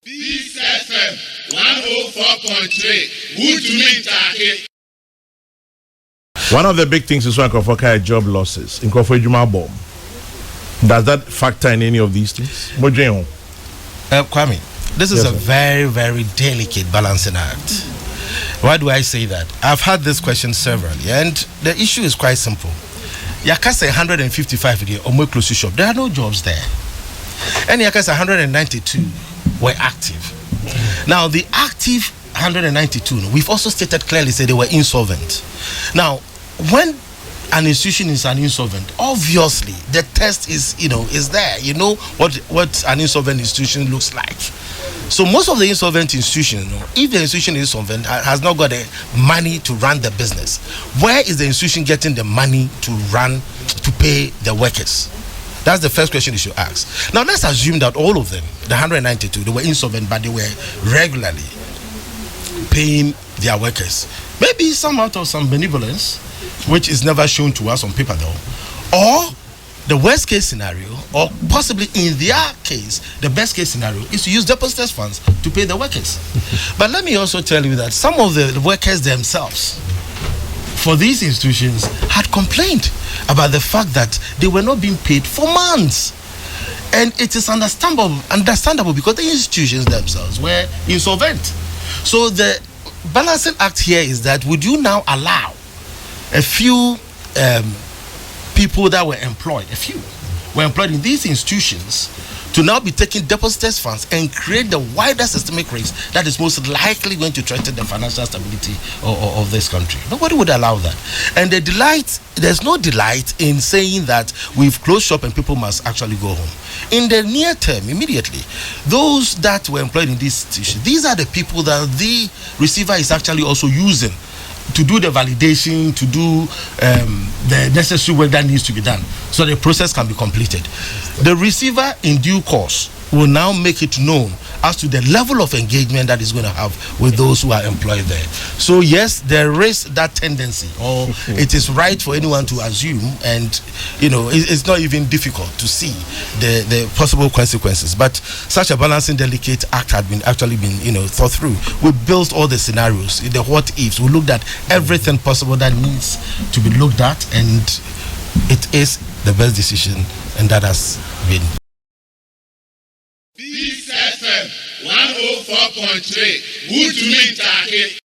Peace FM 104.3. Good to meet you. One of the big things is when Nkrofo job losses. Nkrofo Juma bomb. Does that factor in any of these things? Kwame, this is a very, very delicate balancing act. Why do I say that? I've had this question severally, and the issue is quite simple. Yakasa 155 here, or more close to shop. There are no jobs there. And Yakasa 192 were active. Now, the active 192, we've also stated clearly, say they were insolvent. Now, when an institution is an insolvent, obviously the test is there. You know what an insolvent institution looks like. So most of the insolvent institutions, if the institution is insolvent, has not got the money to run the business, where is the institution getting the money to pay the workers? That's the first question you should ask. Now let's assume that all of them, the 192, they were insolvent, but they were regularly paying their workers. Maybe some out of some benevolence, which is never shown to us on paper though, or the worst case scenario, or possibly in their case, the best case scenario is to use depositors' funds to pay the workers. But let me also tell you that some of the workers themselves for these institutions had complained about the fact that they were not being paid for months. And it is understandable because the institutions themselves were insolvent. So the balancing act here is that would you now allow a few people that were employed in these institutions to now be taking depositors' funds and create the wider systemic risk that is most likely going to threaten the financial stability of this country? Nobody would allow that. And there's no delight in saying that we've closed shop and people must actually go home. In the near term, immediately, those that were employed in these institutions, these are the people that the receiver is actually also using to do the validation, to do the necessary work that needs to be done so the process can be completed. The receiver in due course will now make it known as to the level of engagement that is going to have with those who are employed there. So yes, there is that tendency, or it is right for anyone to assume, and it's not even difficult to see the possible consequences. But such a balancing delicate act had been thought through. We built all the scenarios, the what ifs. We looked at everything possible that needs to be looked at, and it is the best decision, and that has been. Peace FM 104.3. Good to meet you.